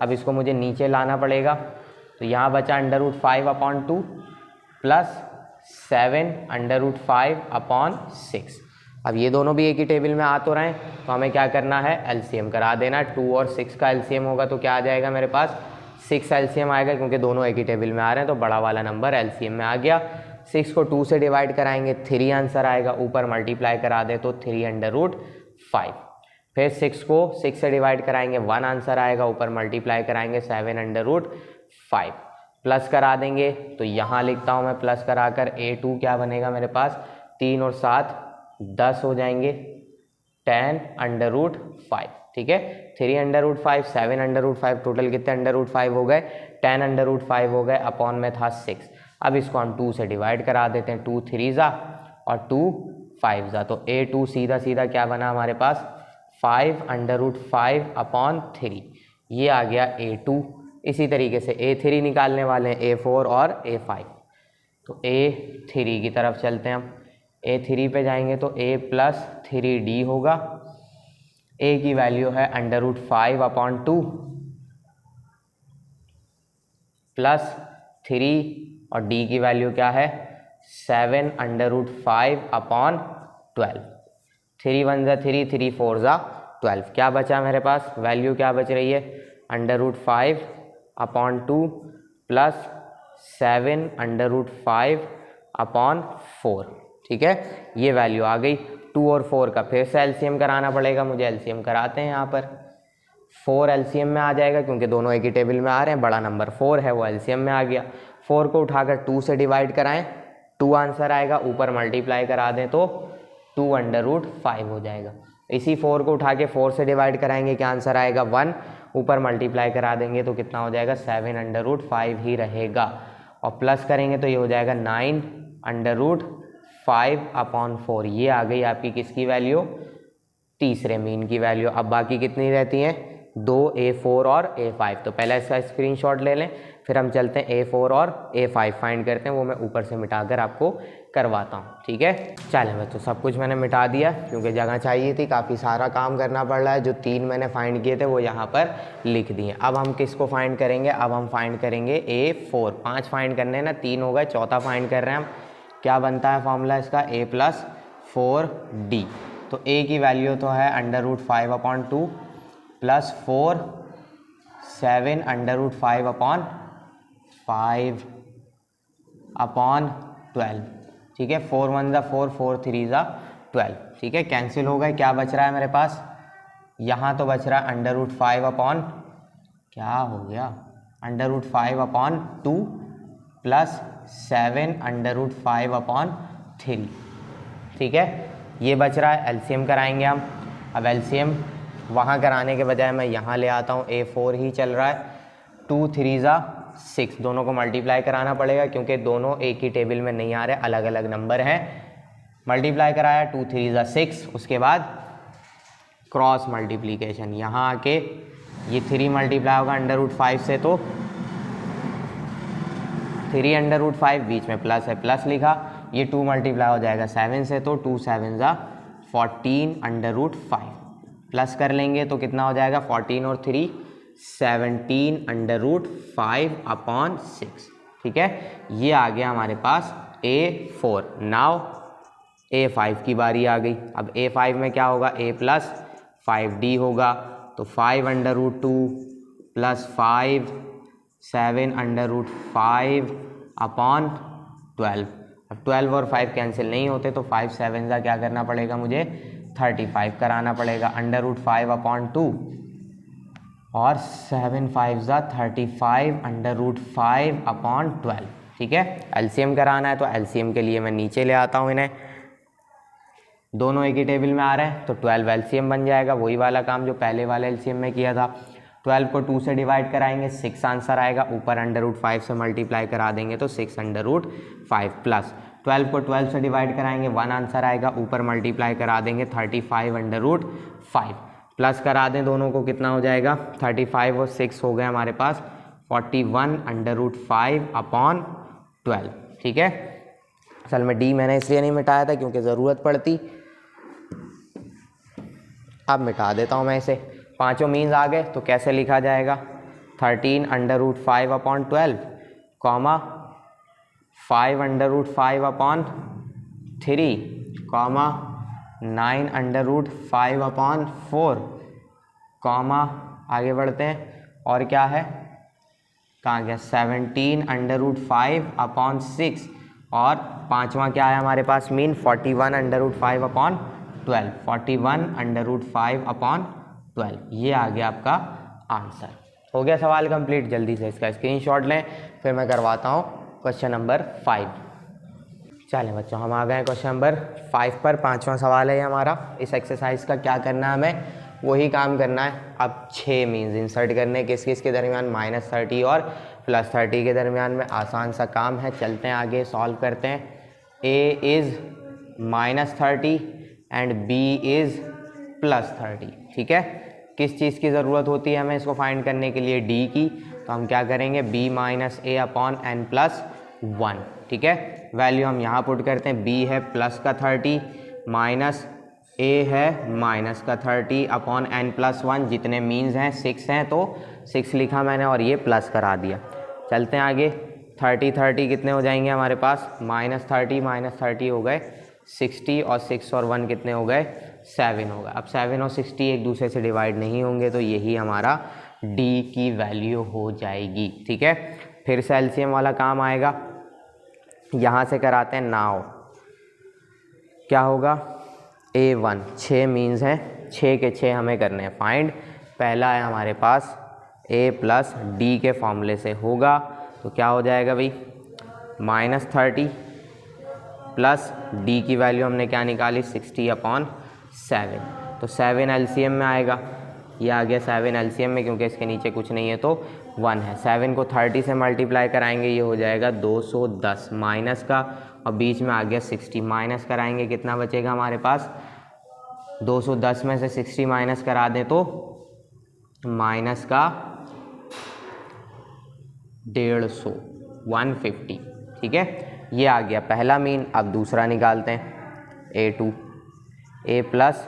अब इसको मुझे नीचे लाना पड़ेगा तो यहाँ बचा √5/2 + 7√5/6। अब ये दोनों भी एक ही टेबल में आ तो रहे हैं तो हमें क्या करना है, एलसीएम करा देना। 2 और 6 का एलसीएम होगा तो क्या आ जाएगा मेरे पास, 6 एलसीएम आएगा, क्योंकि दोनों एक ही टेबल में आ रहे हैं तो बड़ा वाला नंबर एलसीएम में आ गया। 6 को 2 से डिवाइड कराएंगे 3 आंसर आएगा, ऊपर मल्टीप्लाई करा दे तो 3√5। फिर 6 को 6 से डिवाइड कराएंगे 1 आंसर आएगा, ऊपर मल्टीप्लाई कराएंगे 7√5। प्लस करा देंगे तो यहाँ लिखता हूँ मैं प्लस कराकर a2 क्या बनेगा मेरे पास, 3 और 7 10 हो जाएंगे, 10√5। ठीक है, 3√5 7√5 टोटल कितने √5 हो गए, 10√5 हो गए, अपॉन में था 6। अब इसको हम 2 से डिवाइड करा देते हैं, 2 3 ज़ा और 2 5 ज़ा, तो a2 सीधा सीधा क्या बना हमारे पास 5√5/3। ये आ गया a2। इसी तरीके से a3 निकालने वाले हैं, a4 और a5। तो a3 की तरफ चलते हैं हम, a3 पे जाएंगे तो a + 3d होगा। a की वैल्यू है √5/2 + 3 और d की वैल्यू क्या है 7√5/12। 3 1 ज़ा 3, 3 4 ज़ा 12। क्या बचा मेरे पास, वैल्यू क्या बच रही है, √5/2 + 7√5/4। ठीक है, ये वैल्यू आ गई। 2 और 4 का फिर से एलसीएम कराना पड़ेगा मुझे, एलसीएम कराते हैं। यहाँ पर 4 एलसीएम में आ जाएगा क्योंकि दोनों एक ही टेबल में आ रहे हैं, बड़ा नंबर 4 है वो एलसीएम में आ गया। 4 को उठाकर 2 से डिवाइड कराएं, 2 आंसर आएगा, ऊपर मल्टीप्लाई करा दें तो 2√5 हो जाएगा। इसी 4 को उठा के 4 से डिवाइड कराएंगे, क्या आंसर आएगा 1, ऊपर मल्टीप्लाई करा देंगे तो कितना हो जाएगा 7√5 ही रहेगा। और प्लस करेंगे तो ये हो जाएगा 9√5/4। ये आ गई आपकी किसकी वैल्यू, तीसरे मीन की वैल्यू। अब बाकी कितनी रहती हैं, 2 a4 और a5। तो पहले इसका स्क्रीनशॉट ले लें, फिर हम चलते हैं a4 और a5 फाइंड करते हैं, वो मैं ऊपर से मिटाकर आपको करवाता हूँ। ठीक है, चलें बच्चों, सब कुछ मैंने मिटा दिया क्योंकि जगह चाहिए थी, काफ़ी सारा काम करना पड़ रहा है। जो 3 मैंने फाइंड किए थे वो यहाँ पर लिख दिए। अब हम किसको फाइंड करेंगे, अब हम फाइंड करेंगे a4। 5 फाइंड करने हैं ना, 3 हो गए, चौथा फाइंड कर रहे हैं हम। क्या बनता है फॉर्मूला इसका, a + 4d। तो a की वैल्यू तो है √5/2 + 4 7√5/5। अपॉन 12, ठीक है। 4 1 ज़ा 4, 4 3 ज़ा 12, ठीक है। कैंसिल हो गए, क्या बच रहा है मेरे पास, यहाँ तो बच रहा है √5 अपॉन, क्या हो गया, √5 अपॉन 2 प्लस 7 √5 अपॉन 3, ठीक है। ये बच रहा है, एलसीएम कराएंगे हम। अब एलसीएम वहाँ कराने के बजाय मैं यहाँ ले आता हूँ, A4 ही चल रहा है। 2 3 ज़ा 6, दोनों को मल्टीप्लाई कराना पड़ेगा क्योंकि दोनों एक ही टेबल में नहीं आ रहे, अलग अलग नंबर हैं। मल्टीप्लाई कराया, 2 3 ज़ा 6, उसके बाद क्रॉस मल्टीप्लीकेशन, यहाँ आके ये 3 मल्टीप्लाई होगा √5 से, तो 3 √5, बीच में प्लस है, प्लस लिखा। ये 2 मल्टीप्लाई हो जाएगा 7 से, तो 2 7 ज़ा 14 √5, प्लस कर लेंगे तो कितना हो जाएगा, 14 और 3 17 √5 अपॉन 6, ठीक है। ये आ गया हमारे पास A4। नाउ A5 की बारी आ गई। अब A5 में क्या होगा, A प्लस 5D होगा, तो 5 √2 प्लस 5 7 √5 अपॉन 12। अब 12 और 5 कैंसिल नहीं होते, तो 5 7 का क्या करना पड़ेगा, मुझे 35 कराना पड़ेगा, √5 अपॉन 2 और 7 5 35 √5 अपॉन 12, ठीक है। एलसीएम कराना है, तो एलसीएम के लिए मैं नीचे ले आता हूँ इन्हें, दोनों एक ही टेबल में आ रहे हैं, तो 12 एलसीएम बन जाएगा, वही वाला काम जो पहले वाले एलसीएम में किया था। 12 को 2 से डिवाइड कराएंगे, 6 आंसर आएगा, ऊपर √5 से मल्टीप्लाई करा देंगे तो 6 √5 प्लस 12 को 12 से डिवाइड कराएंगे, 1 आंसर आएगा, ऊपर मल्टीप्लाई करा देंगे 35 √5 प्लस करा दें दोनों को, कितना हो जाएगा, 35 और 6 हो गए हमारे पास 41 √5 अपॉन 12, ठीक है। असल में डी मैंने इसलिए नहीं मिटाया था क्योंकि ज़रूरत पड़ती, अब मिटा देता हूँ मैं इसे। पांचों मीन्स आ गए, तो कैसे लिखा जाएगा, 13 √5 upon 12 comma 5 √5 upon 3 comma 9 √5 upon 4 comma, आगे बढ़ते हैं, और क्या है, कहाँ गया, 17 √5 अपॉन 6, और पांचवा क्या है हमारे पास मीन, 41 √5 अपॉन 12, 41 √5 अपॉन 12। ये आ गया आपका आंसर। हो गया सवाल कंप्लीट। जल्दी से इसका स्क्रीनशॉट लें, फिर मैं करवाता हूँ क्वेश्चन नंबर 5। चलें बच्चों, हम आ गए क्वेश्चन नंबर 5 पर। पांचवा सवाल है हमारा। इस एक्सरसाइज का क्या करना है, हमें वही काम करना है। अब 6 मीन्स इंसर्ट करने, किस किस के दरमियान, -30 और +30 के दरमियान में। आसान सा काम है, चलते हैं आगे, सॉल्व करते हैं। A is -30 and B is +30, ठीक है। किस चीज़ की ज़रूरत होती है हमें इसको फाइंड करने के लिए, D की, तो हम क्या करेंगे, B - A अपॉन n+1, ठीक है। वैल्यू हम यहाँ पुट करते हैं, B है प्लस का 30 माइनस A है माइनस का 30 अपॉन n+1, जितने मीन्स हैं 6 हैं तो 6 लिखा मैंने और ये प्लस करा दिया। चलते हैं आगे, 30 कितने हो जाएंगे हमारे पास, -30 हो गए 60 और 6 और 1 कितने हो गए, 7 हो गए। अब 7 और 60 एक दूसरे से डिवाइड नहीं होंगे, तो यही हमारा D की वैल्यू हो जाएगी, ठीक है। फिर से एलसीएम वाला काम आएगा, यहाँ से कराते हैं। नाउ क्या होगा, A1 6 मीन्स हैं, 6 के 6 हमें करने हैं फाइंड। पहला है हमारे पास A प्लस D के फॉर्मूले से होगा, तो क्या हो जाएगा भाई, -30 प्लस D की वैल्यू हमने क्या निकाली, 60 अपॉन 7, तो 7 एलसीएम में आएगा। ये आ गया 7 एलसीएम में, क्योंकि इसके नीचे कुछ नहीं है तो 1 है। 7 को 30 से मल्टीप्लाई कराएंगे, ये हो जाएगा 210 माइनस का, और बीच में आ गया 60, माइनस कराएंगे कितना बचेगा हमारे पास, 210 में से 60 माइनस करा दें तो माइनस का 150, 150, ठीक है। ये आ गया पहला मीन। अब दूसरा निकालते हैं, A2, A प्लस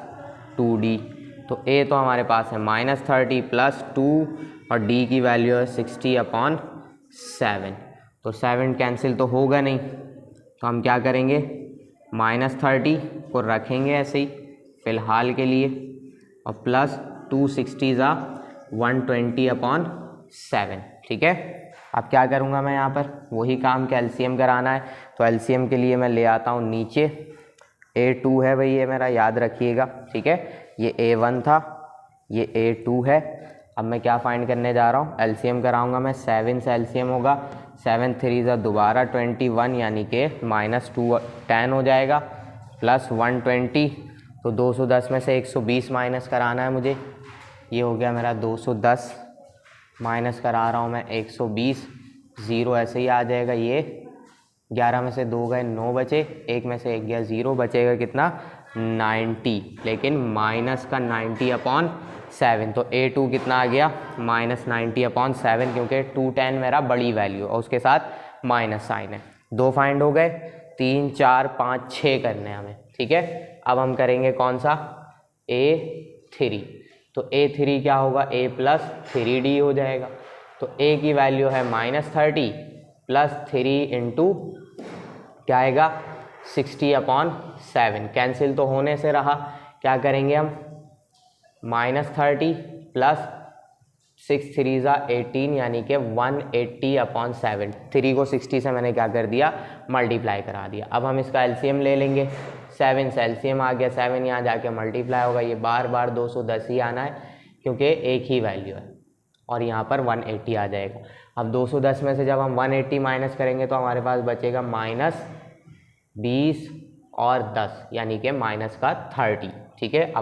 2D, तो A तो हमारे पास है -30 प्लस 2 और D की वैल्यू है 60 अपॉन 7, तो 7 कैंसिल तो होगा नहीं, तो हम क्या करेंगे, -30 को रखेंगे ऐसे ही फ़िलहाल के लिए, और प्लस 260 ज़ा 120 अपॉन 7, ठीक है। अब क्या करूँगा मैं यहाँ पर, वही काम कि एलसीएम कराना है, तो एलसीएम के लिए मैं ले आता हूँ नीचे, A2 है भाई ये मेरा, याद रखिएगा, ठीक है। ये A1 था, ये A2 है। अब मैं क्या फाइंड करने जा रहा हूँ, एलसीएम कराऊंगा मैं, 7 से एलसीएम होगा, 7 3 ज़ा दोबारा 21 यानी कि -2 10 हो जाएगा, प्लस 120, तो 210 में से 120 माइनस कराना है मुझे, ये हो गया मेरा 210, माइनस करा रहा हूँ मैं 120, ज़ीरो ऐसे ही आ जाएगा। ये 11 में से 2 गए 9 बचे, 1 में से 1 गया 0, बचेगा कितना 90, लेकिन माइनस का 90/7, तो A2 कितना आ गया -90/7, क्योंकि 210 मेरा बड़ी वैल्यू और उसके साथ माइनस साइन है। 2 फाइंड हो गए, 3 4 5 6 करने हैं हमें, ठीक है। अब हम करेंगे कौन सा, A3, तो A3 क्या होगा, A + 3D हो जाएगा, तो A की वैल्यू है -30 + 3 इंटू क्या आएगा 60/7, कैंसिल तो होने से रहा, क्या करेंगे हम, -30 + 6 3 ज़ा 18 यानी कि 180/7, 3 को 60 से मैंने क्या कर दिया, मल्टीप्लाई करा दिया। अब हम इसका एलसीएम ले लेंगे, 7 से एलसीएम आ गया, 7 यहाँ जाके मल्टीप्लाई होगा, ये बार बार 210 ही आना है क्योंकि एक ही वैल्यू है, और यहाँ पर 180 आ जाएगा। अब 210 में से जब हम 180 माइनस करेंगे तो हमारे पास बचेगा -20 और 10 यानी कि -30, ठीक है,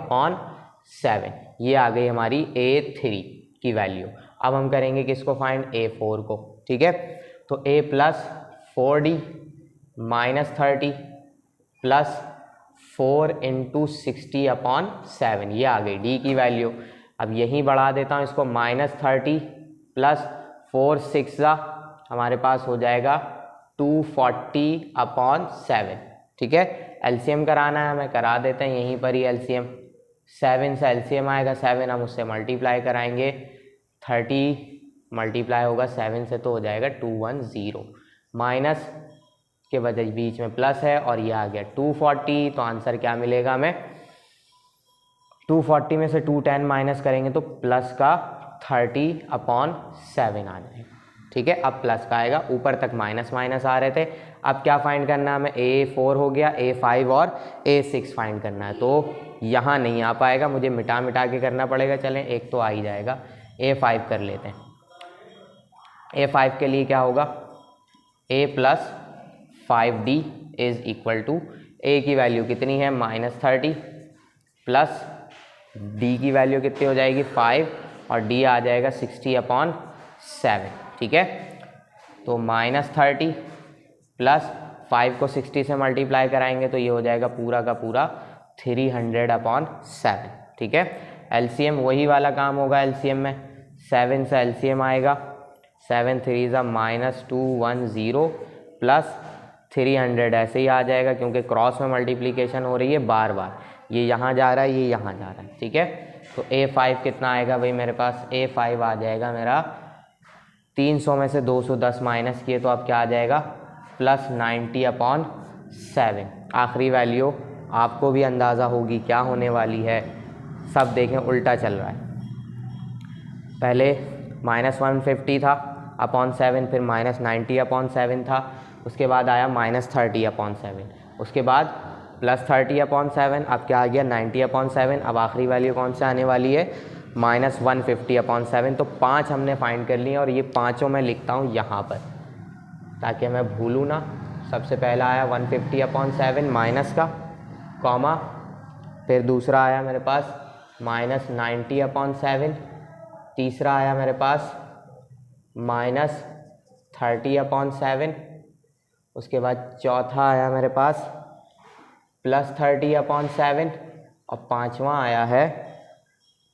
/7, ये आ गई हमारी A3 की वैल्यू। अब हम करेंगे किसको फाइंड, A4 को, ठीक है। तो A + 4D -30 + 4 × 60/7, ये आ गई D की वैल्यू। अब यहीं बढ़ा देता हूँ इसको, -30 + 4 6 ज़ा हमारे पास हो जाएगा 240/7, ठीक है। एलसीएम कराना है हमें, करा देते हैं यहीं पर ही एलसीएम, 7 से एलसीएम आएगा, 7 हम उससे मल्टीप्लाई कराएंगे, 30 मल्टीप्लाई होगा 7 से तो हो जाएगा 210, माइनस के बजाय बीच में प्लस है और ये आ गया 240, तो आंसर क्या मिलेगा हमें, 240 में से 210 माइनस करेंगे तो प्लस का 30/7 आ जाएगा, ठीक है। अब प्लस का आएगा, ऊपर तक माइनस माइनस आ रहे थे। अब क्या फाइंड करना है हमें, A4 हो गया, A5 और A6 फाइंड करना है, तो यहाँ नहीं आ पाएगा, मुझे मिटा मिटा के करना पड़ेगा। चलें एक तो आ ही जाएगा, A5 कर लेते हैं। A5 के लिए क्या होगा, A + 5D = A की वैल्यू कितनी है -30 प्लस D की वैल्यू कितनी हो जाएगी 5 और D आ जाएगा 60/7, ठीक है। तो -30 + 5 को 60 से मल्टीप्लाई कराएंगे तो ये हो जाएगा पूरा का पूरा 300/7, ठीक है। एलसीएम वही वाला काम होगा, एलसीएम में 7 से एलसीएम आएगा, 7 3 ज़ा -210 प्लस 300 ऐसे ही आ जाएगा क्योंकि क्रॉस में मल्टीप्लिकेशन हो रही है बार बार, ये यहाँ जा रहा है, ये यहाँ जा रहा है, ठीक है। तो A5 कितना आएगा भाई मेरे पास, A5 आ जाएगा मेरा 300 में से 210 माइनस किए तो अब क्या आ जाएगा +90/7। आखिरी वैल्यू आपको भी अंदाज़ा होगी क्या होने वाली है, सब देखें उल्टा चल रहा है, पहले -150 था /7, फिर -90/7 था, उसके बाद आया -30/7, उसके बाद +30/7, अब क्या आ गया 90/7, अब आखिरी वैल्यू कौन सा आने वाली है -150/7। तो 5 हमने फाइंड कर लिए और ये पाँचों मैं लिखता हूँ यहाँ पर ताकि मैं भूलूँ ना। सबसे पहला आया 150/7 माइनस का कॉमा, फिर दूसरा आया मेरे पास -90/7, तीसरा आया मेरे पास -30/7, उसके बाद चौथा आया मेरे पास +30/7 और पांचवा आया है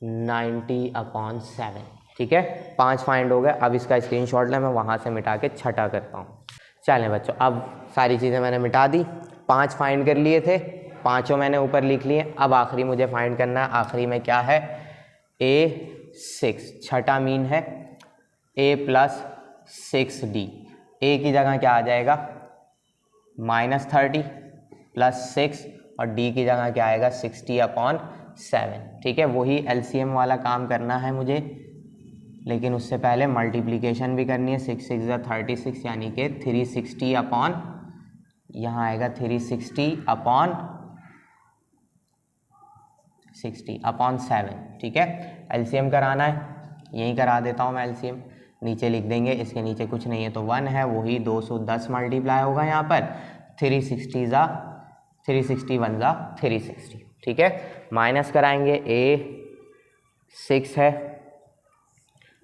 90/7, ठीक है। 5 फाइंड हो गए। अब इसका स्क्रीनशॉट लें, मैं वहाँ से मिटा के छठा करता हूँ। चलें बच्चों, अब सारी चीज़ें मैंने मिटा दी, 5 फाइंड कर लिए थे, पाँचों मैंने ऊपर लिख लिए। अब आखिरी मुझे फाइंड करना है, आखिरी में क्या है A6, छठा मीन है A + 6D। A की जगह क्या आ जाएगा -30 + 6 और D की जगह क्या आएगा 60/7, ठीक है। वही एलसीएम वाला काम करना है मुझे, लेकिन उससे पहले मल्टीप्लिकेशन भी करनी है। 6 6 ज़ा 36 यानी कि 360 अपॉन, यहाँ आएगा 360 अपॉन 60 अपॉन 7, ठीक है। एलसीएम कराना है, यहीं करा देता हूँ मैं एलसीएम, नीचे लिख देंगे, इसके नीचे कुछ नहीं है तो 1 है, वही 210 मल्टीप्लाई होगा यहाँ पर, 360 ज़ा 360 1 ज़ा 360, ठीक है। माइनस कराएंगे, A 6 है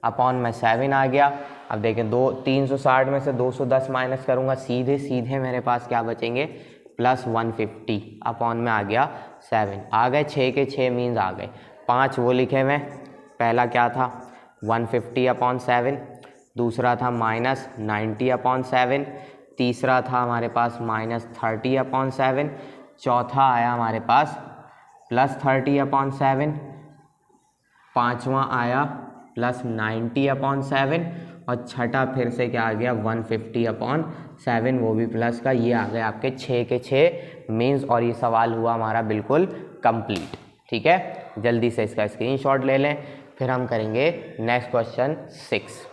अपॉन में 7 आ गया। अब देखें 360 में से 210 माइनस करूँगा, सीधे सीधे मेरे पास क्या बचेंगे, प्लस 150 अपॉन में आ गया 7, आ गए 6 के 6 मीन्स आ गए 5, वो लिखे हुए। पहला क्या था 150 अपॉन 7, दूसरा था माइनस 90 अपॉन 7, तीसरा था हमारे पास माइनस 30 अपॉन 7, चौथा आया हमारे पास प्लस 30 अपॉन 7, पाँचवा आया प्लस 90 अपॉन 7 और छठा फिर से क्या आ गया 150 अपॉन 7, वो भी प्लस का। ये आ गए आपके 6 के 6 मीन्स, और ये सवाल हुआ हमारा बिल्कुल कंप्लीट, ठीक है। जल्दी से इसका स्क्रीनशॉट ले लें, फिर हम करेंगे नेक्स्ट क्वेश्चन 6।